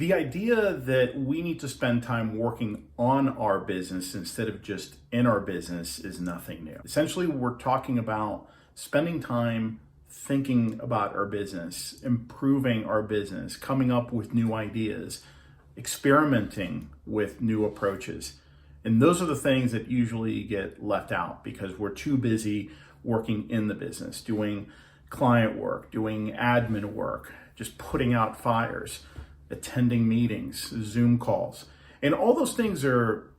The idea that we need to spend time working on our business instead of just in our business is nothing new. Essentially, we're talking about spending time thinking about our business, improving our business, coming up with new ideas, experimenting with new approaches. And those are the things that usually get left out because we're too busy working in the business, doing client work, doing admin work, just putting out fires, attending meetings, Zoom calls. And all those things are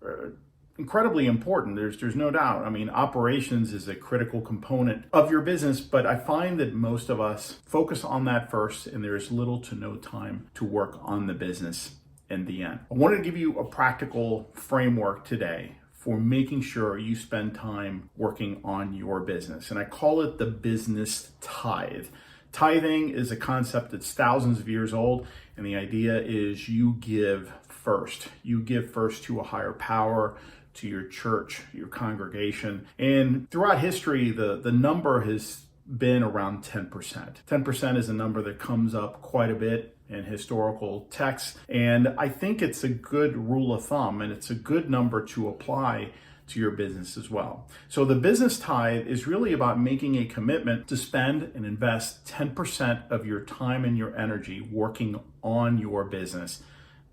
incredibly important. There's no doubt. I mean, operations is a critical component of your business, but I find that most of us focus on that first and there's little to no time to work on the business in the end. I wanted to give you a practical framework today for making sure you spend time working on your business. And I call it the business tithe. Tithing is a concept that's thousands of years old, and the idea is you give first. You give first to a higher power, to your church, your congregation. And throughout history, the number has been around 10%. 10% is a number that comes up quite a bit in historical texts, and I think it's a good rule of thumb, and it's a good number to apply to your business as well. So the business tithe is really about making a commitment to spend and invest 10% of your time and your energy working on your business,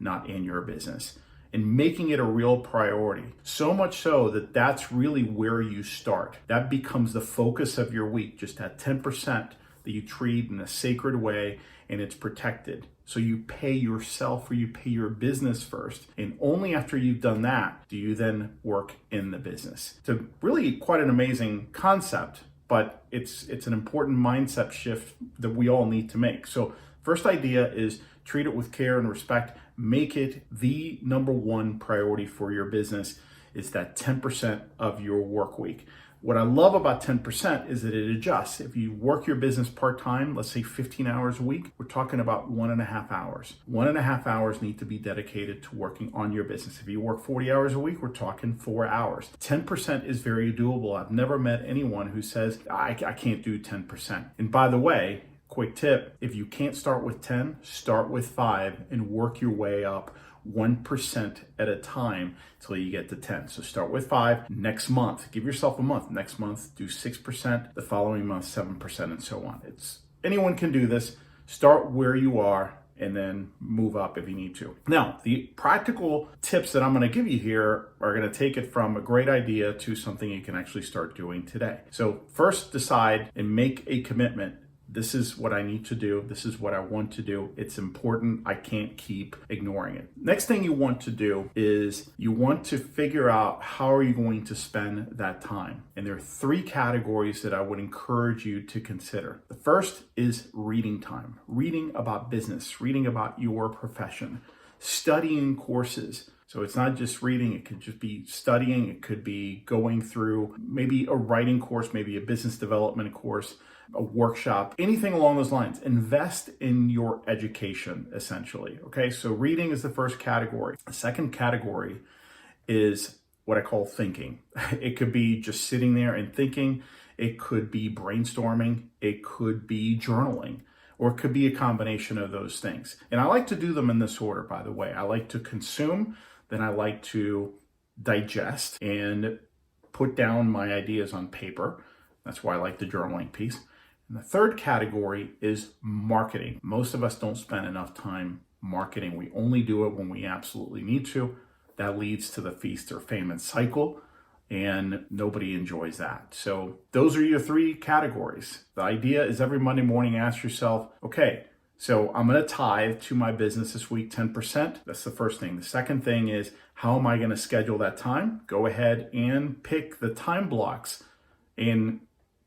not in your business, and making it a real priority. So much so that that's really where you start. That becomes the focus of your week, just that 10% that you treat in a sacred way, and it's protected. So you pay yourself or you pay your business first. And only after you've done that do you then work in the business. It's really quite an amazing concept, but it's an important mindset shift that we all need to make. So first idea is treat it with care and respect. Make it the number one priority for your business. It's that 10% of your work week. What I love about 10% is that it adjusts. If you work your business part-time, let's say 15 hours a week, we're talking about 1.5 hours. 1.5 hours need to be dedicated to working on your business. If you work 40 hours a week, we're talking 4 hours. 10% is very doable. I've never met anyone who says, I can't do 10%. And by the way, quick tip, if you can't start with 10, start with 5 and work your way up 1% at a time until you get to 10. So start with 5 next month. Give yourself a month. Next month, do 6%. The following month, 7%, and so on. Anyone can do this. Start where you are and then move up if you need to. Now, the practical tips that I'm going to give you here are going to take it from a great idea to something you can actually start doing today. So first, decide and make a commitment. This is what I need to do. This is what I want to do. It's important. I can't keep ignoring it. Next thing you want to do is you want to figure out how are you going to spend that time. And there are 3 categories that I would encourage you to consider. The first is reading time. Reading about business, reading about your profession, studying courses. So it's not just reading, it could just be studying, it could be going through maybe a writing course, maybe a business development course, a workshop, anything along those lines. Invest in your education, essentially. Okay, so reading is the first category. The second category is what I call thinking. It could be just sitting there and thinking, it could be brainstorming, it could be journaling, or it could be a combination of those things. And I like to do them in this order, by the way. I like to consume, then I like to digest and put down my ideas on paper. That's why I like the journaling piece. And the third category is marketing. Most of us don't spend enough time marketing. We only do it when we absolutely need to. That leads to the feast or famine cycle, and nobody enjoys that. So those are your 3 categories. The idea is every Monday morning, ask yourself, okay, so I'm going to tithe to my business this week 10%. That's the first thing. The second thing is, how am I going to schedule that time? Go ahead and pick the time blocks and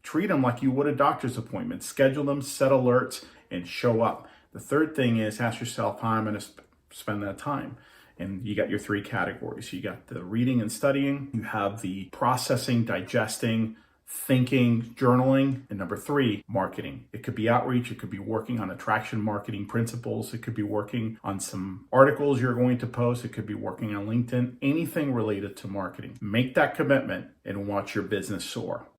treat them like you would a doctor's appointment. Schedule them, set alerts, and show up. The third thing is ask yourself how I'm going to spend that time. And you got your 3 categories. You got the reading and studying. You have the processing, digesting, thinking, journaling, and number 3, marketing. It could be outreach. It could be working on attraction marketing principles. It could be working on some articles you're going to post. It could be working on LinkedIn, anything related to marketing. Make that commitment and watch your business soar.